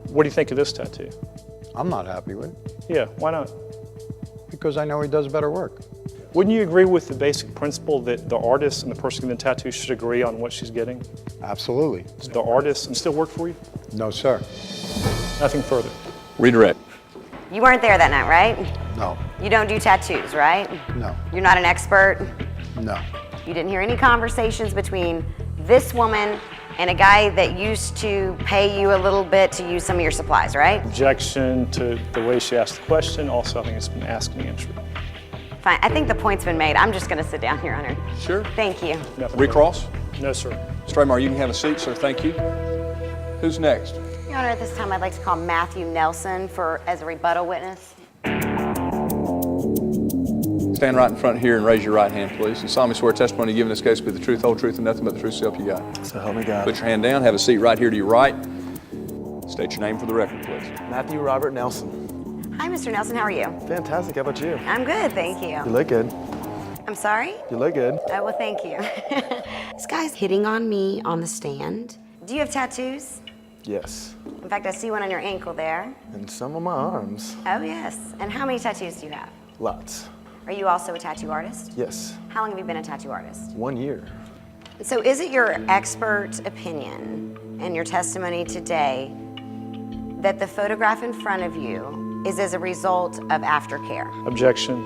What do you think of this tattoo? I'm not happy with it Yeah, why not? because I know he does better work. Wouldn't you agree with the basic principle that the artist and the person getting the tattoo should agree on what she's getting? Absolutely. Does the artist still work for you? No, sir. Nothing further. Redirect. You weren't there that night, right? No. You don't do tattoos, right? No. You're not an expert? No. You didn't hear any conversations between this woman and a guy that used to pay you a little bit to use some of your supplies, right? Objection to the way she asked the question. Also, I think it's been asked and answered. Fine, I think the point's been made. I'm just gonna sit down, Your Honor. Sure. Thank you. Nothing Recross. further. No, sir. Straymar, you can have a seat, sir. Thank you. Who's next? Your Honor, at this time, I'd like to call Matthew Nelson as a rebuttal witness. Stand right in front here and raise your right hand, please. You solemnly swear testimony given in this case to be the truth, whole truth, and nothing but the truth, so help you God. So help me God. Put your hand down. Have a seat right here to your right. State your name for the record, please. Matthew Robert Nelson. Hi, Mr. Nelson, how are you? Fantastic, how about you? I'm good, thank you. You look good. I'm sorry? You look good. Oh, well, thank you. This guy's hitting on me on the stand. Do you have tattoos? Yes. In fact, I see one on your ankle there. And some of my arms. Oh, yes. And how many tattoos do you have? Lots. Are you also a tattoo artist? Yes. How long have you been a tattoo artist? 1 year. So is it your expert opinion and your testimony today that the photograph in front of you is as a result of aftercare? Objection.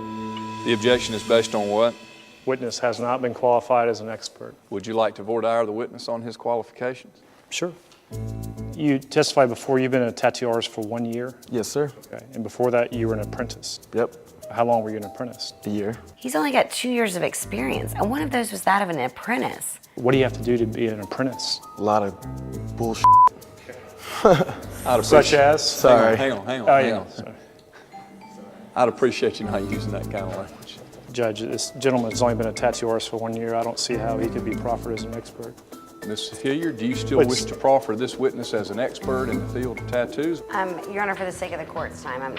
The objection is based on what? Witness has not been qualified as an expert. Would you like to voir dire the witness on his qualifications? Sure. You testified before you've been a tattoo artist for 1 year? Yes, sir. Okay. And before that, you were an apprentice. Yep. How long were you an apprentice? A year. He's only got 2 years of experience, and one of those was that of an apprentice. What do you have to do to be an apprentice? A lot of bullshit. Such as? Sorry. Hang on. Oh, hang yeah. on. Sorry. I'd appreciate you not using that kind of language. Judge, this gentleman has only been a tattoo artist for 1 year. I don't see how he could be proffered as an expert. Ms. Hilliard, do you still Wait, wish to proffer this witness as an expert in the field of tattoos? Your Honor, for the sake of the court's time,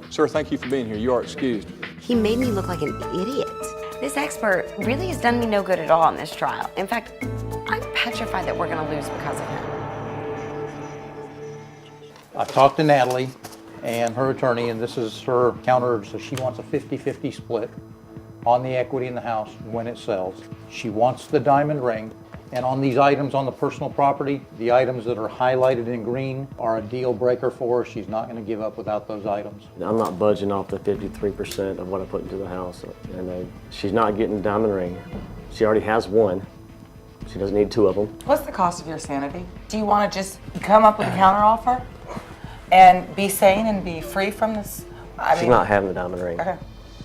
Sir, thank you for being here. You are excused. he made me look like an idiot. This expert really has done me no good at all in this trial. In fact, I'm petrified that we're gonna lose because of him. I've talked to Natalie and her attorney, and this is her counter, so she wants a 50-50 split on the equity in the house when it sells. She wants the diamond ring, and on these items on the personal property, the items that are highlighted in green are a deal breaker for her. She's not gonna give up without those items. I'm not budging off the 53% of what I put into the house. And she's not getting a diamond ring. She already has one. She doesn't need 2 of them. What's the cost of your sanity? Do you want to just come up with a counteroffer and be sane and be free from this? She's not having the diamond ring. Okay.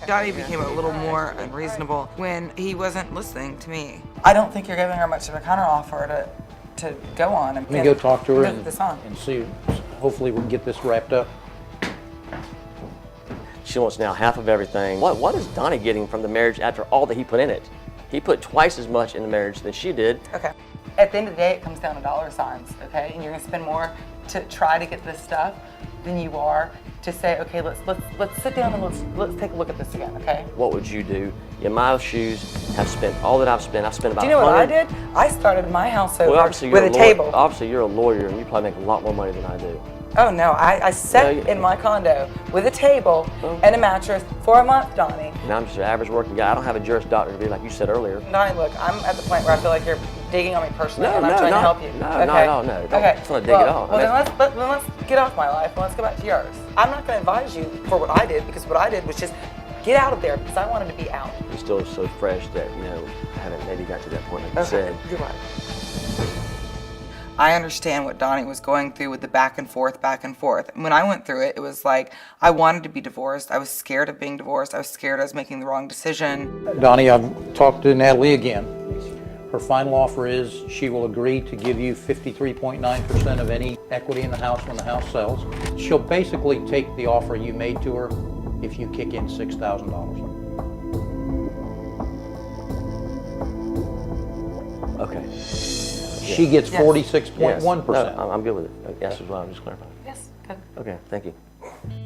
Donnie became a little more unreasonable when he wasn't listening to me. I don't think you're giving her much of a counteroffer to go on and Let me go talk to her move this on. and see, hopefully we can get this wrapped up. She wants now half of everything. What is Donnie getting from the marriage after all that he put in it? He put twice as much in the marriage than she did. Okay. At the end of the day, it comes down to dollar signs, okay? And you're gonna spend more to try to get this stuff than you are to say, okay, let's sit down and let's take a look at this again, okay? What would you do? In my shoes, have spent all that I've spent about Do you know what I 100 did? I started my house over Well, obviously with you're a lawyer. table. Obviously you're a lawyer and you probably make a lot more money than I do. Oh no, I sat in my condo with a table and a mattress for a month, Donnie. And I'm just an average working guy. I don't have a Juris Doctor degree like you said earlier. Donnie, look, I'm at the point where I feel like you're digging on me personally and I'm trying to help you. No, okay? no. Don't Okay. just want to dig it off. Well, then let's get off my life and let's go back to yours. I'm not going to advise you for what I did because what I did was just get out of there because I wanted to be out. You're still so fresh that, haven't maybe got to that point like you said. You're right. I understand what Donnie was going through with the back and forth. When I went through it, it was like I wanted to be divorced. I was scared of being divorced. I was scared I was making the wrong decision. Donnie, I've talked to Natalie again. Her final offer is she will agree to give you 53.9% of any equity in the house when the house sells. She'll basically take the offer you made to her if you kick in $6,000. Okay. She gets 46.1%. No, I'm good with it. Yes, as well. I'm just clarifying. Yes, good. Okay, thank you.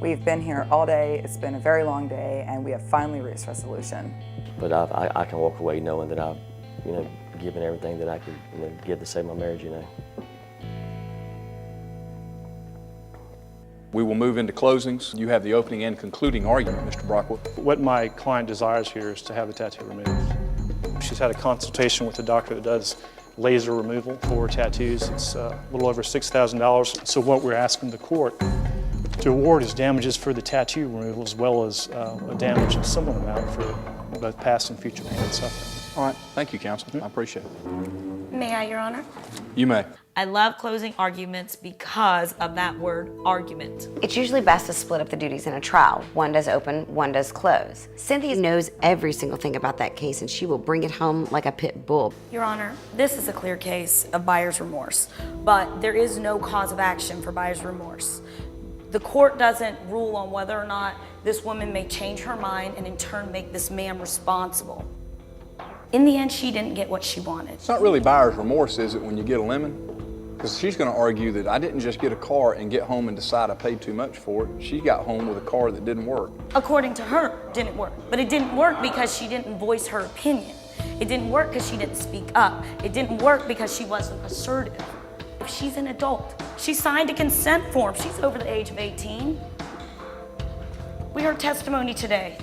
We've been here all day. It's been a very long day, and we have finally reached resolution. But I can walk away knowing that I've, given everything that I could give to save my marriage, We will move into closings. You have the opening and concluding argument, Mr. Brockwell. What my client desires here is to have the tattoo removed. She's had a consultation with a doctor that does laser removal for tattoos. It's a little over $6,000. So what we're asking the court to award is damages for the tattoo removal as well as a damage of similar amount for both past and future pain and suffering. All right, thank you, counsel. I appreciate it. May I, Your Honor? You may. I love closing arguments because of that word, argument. It's usually best to split up the duties in a trial. One does open, one does close. Cynthia knows every single thing about that case, and she will bring it home like a pit bull. Your Honor, this is a clear case of buyer's remorse, but there is no cause of action for buyer's remorse. The court doesn't rule on whether or not this woman may change her mind and in turn make this man responsible. In the end, she didn't get what she wanted. It's not really buyer's remorse, is it, when you get a lemon? Because she's going to argue that I didn't just get a car and get home and decide I paid too much for it. She got home with a car that didn't work. According to her, didn't work. But it didn't work because she didn't voice her opinion. It didn't work because she didn't speak up. It didn't work because she wasn't assertive. She's an adult. She signed a consent form. She's over the age of 18. We heard testimony today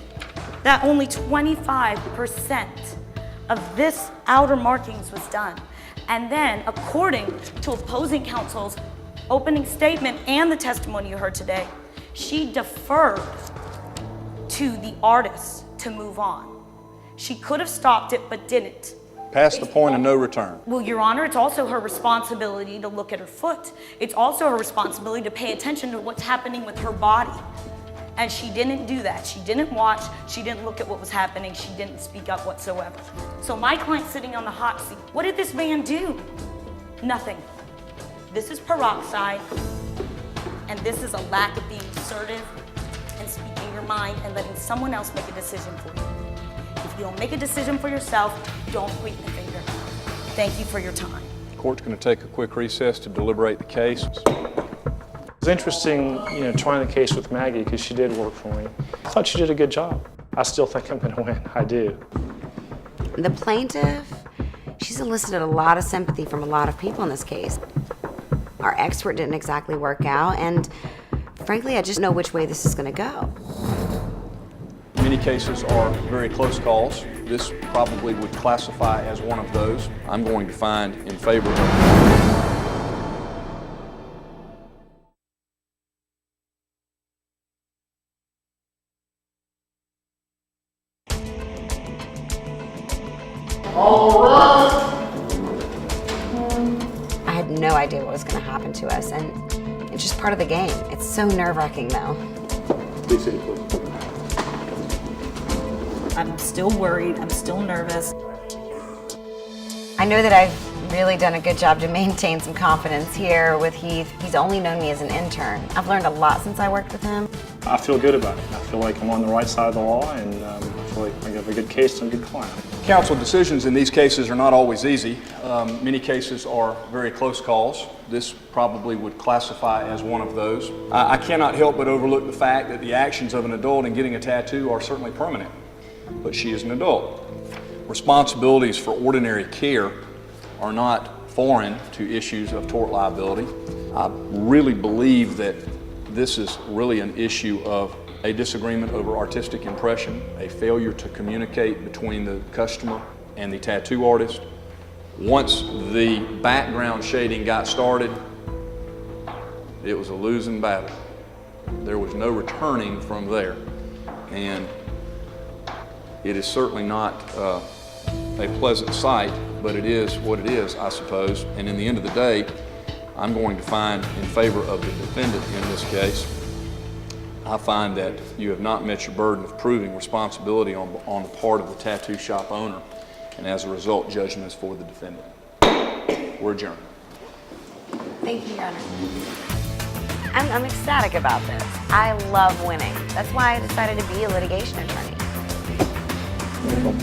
that only 25% of this outer markings was done. And then, according to opposing counsel's opening statement and the testimony you heard today, she deferred to the artist to move on. She could have stopped it, but didn't. Past the point of no return. Well, Your Honor, it's also her responsibility to look at her foot. It's also her responsibility to pay attention to what's happening with her body. And she didn't do that. She didn't watch, she didn't look at what was happening, she didn't speak up whatsoever. So my client's sitting on the hot seat. What did this man do? Nothing. This is peroxide, and this is a lack of being assertive and speaking your mind and letting someone else make a decision for you. If you don't make a decision for yourself, don't point the finger. Thank you for your time. The court's going to take a quick recess to deliberate the case. It was interesting, trying the case with Maggie because she did work for me. I thought she did a good job. I still think I'm going to win. I do. The plaintiff, she's elicited a lot of sympathy from a lot of people in this case. Our expert didn't exactly work out, and frankly, I just know which way this is going to go. Many cases are very close calls. This probably would classify as one of those. I'm going to find in favor of I had no idea what was going to happen to us, and it's just part of the game. It's so nerve-wracking, though. Please sit, please. I'm still worried, I'm still nervous. I know that I've really done a good job to maintain some confidence here with Heath. He's only known me as an intern. I've learned a lot since I worked with him. I feel good about it. I feel like I'm on the right side of the law, and I feel like I have a good case and a good client. Counsel, decisions in these cases are not always easy. Many cases are very close calls. This probably would classify as one of those. I cannot help but overlook the fact that the actions of an adult in getting a tattoo are certainly permanent, but she is an adult. Responsibilities for ordinary care are not foreign to issues of tort liability. I really believe that this is really an issue of a disagreement over artistic impression, a failure to communicate between the customer and the tattoo artist. Once the background shading got started, it was a losing battle. There was no returning from there. And it is certainly not a pleasant sight, but it is what it is, I suppose. And in the end of the day, I'm going to find in favor of the defendant in this case. I find that you have not met your burden of proving responsibility on the part of the tattoo shop owner, and as a result, judgment is for the defendant. We're adjourned. Thank you, Your Honor. I'm ecstatic about this. I love winning. That's why I decided to be a litigation attorney.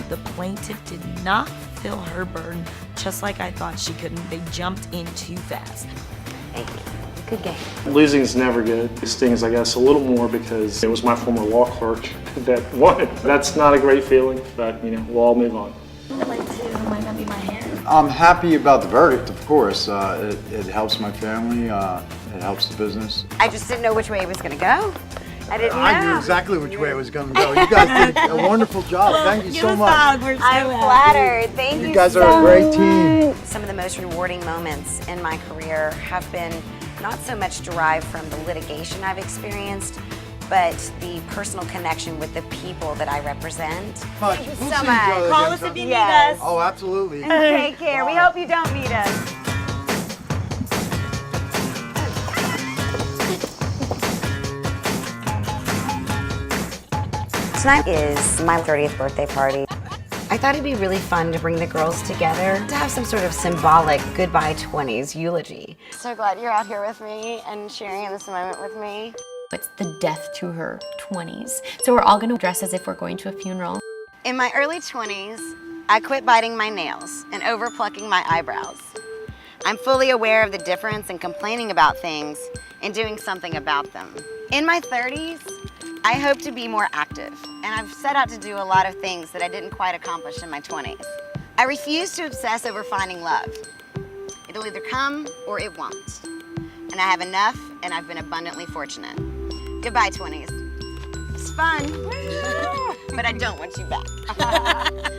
The plaintiff did not fill her burden, just like I thought she couldn't. They jumped in too fast. Thank you. Good game. Losing is never good. It stings, I guess, a little more because it was my former law clerk that won it. That's not a great feeling, but we'll all move on. I'd like to, it might not be my hair. I'm happy about the verdict, of course. It helps my family. It helps the business. I just didn't know which way it was going to go. I didn't know. I knew exactly which way it was going to go. You guys did a wonderful job. Thank you so much. I'm flattered. Thank you. You guys are a great team. Some of the most rewarding moments in my career have been not so much derived from the litigation I've experienced, but the personal connection with the people that I represent. Thank you so much. Call us if you need us. Oh, absolutely. Take care. We hope you don't need us. Tonight is my 30th birthday party. I thought it'd be really fun to bring the girls together to have some sort of symbolic goodbye 20s eulogy. So glad you're out here with me and sharing in this moment with me. It's the death to her 20s. So we're all gonna dress as if we're going to a funeral. In my early 20s, I quit biting my nails and over plucking my eyebrows. I'm fully aware of the difference in complaining about things and doing something about them. In my 30s, I hope to be more active, and I've set out to do a lot of things that I didn't quite accomplish in my 20s. I refuse to obsess over finding love. It'll either come or it won't. And I have enough, and I've been abundantly fortunate. Goodbye, 20s. It's fun, but I don't want you back.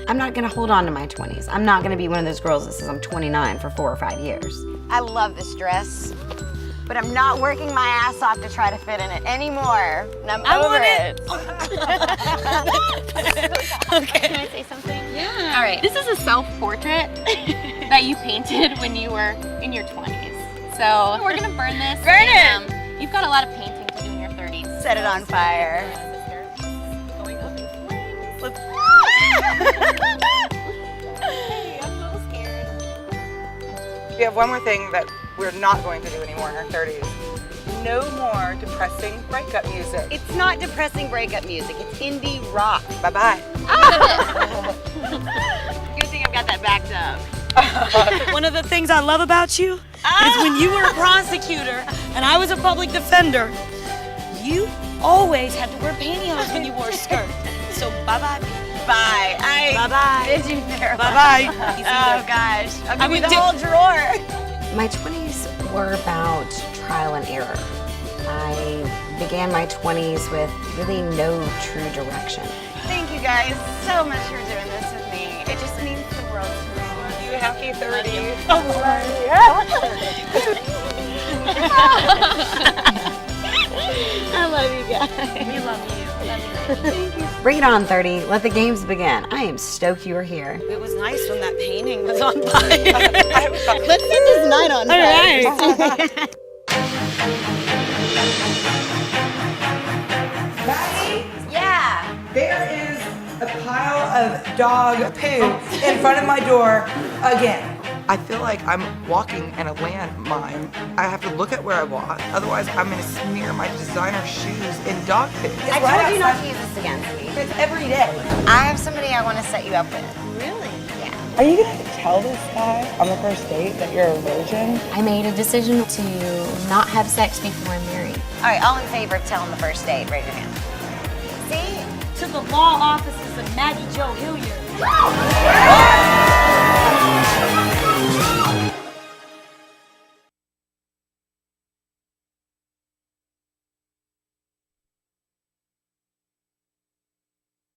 I'm not gonna hold on to my 20s. I'm not gonna be one of those girls that says I'm 29 for 4 or 5 years. I love this dress, but I'm not working my ass off to try to fit in it anymore. And I'm over it. Okay. Can I say something? Yeah. All right. This is a self-portrait that you painted when you were in your 20s. So we're gonna burn this. Burn it! You've got a lot of painting to do in your 30s. Set it on fire. Going up in flames. Let's... Hey, I'm a little scared. We have one more thing that we're not going to do anymore in our 30s. No more depressing breakup music. It's not depressing breakup music. It's indie rock. Bye-bye. Good thing I've got that backed up. One of the things I love about you is when you were a prosecutor and I was a public defender, you always had to wear pantyhose when you wore a skirt. So bye-bye. Bye. Bye-bye. Did you there? Bye-bye. Oh, gosh. I'll give you the whole drawer. My 20s were about trial and error. I began my 20s with really no true direction. Thank you guys so much for doing this with me. It just means the world to me. You happy 30s. I love you guys. We love you. Bring it on, 30. Let the games begin. I am stoked you are here. It was nice when that painting was on fire. Let's set this night on fire. All right. Maggie, Yeah. there is a pile of dog poo in front of my door again. I feel like I'm walking in a landmine. I have to look at where I walk, otherwise I'm gonna smear my designer shoes in dog poo. I told you not to use this against me. It's every day. I have somebody I want to set you up with. Really? Yeah. Are you gonna tell this guy on the first date that you're a virgin? I made a decision to not have sex before I'm married. All right, all in favor of telling the first date, raise your hand. See? To the law offices of Maggie Jo Hilliard.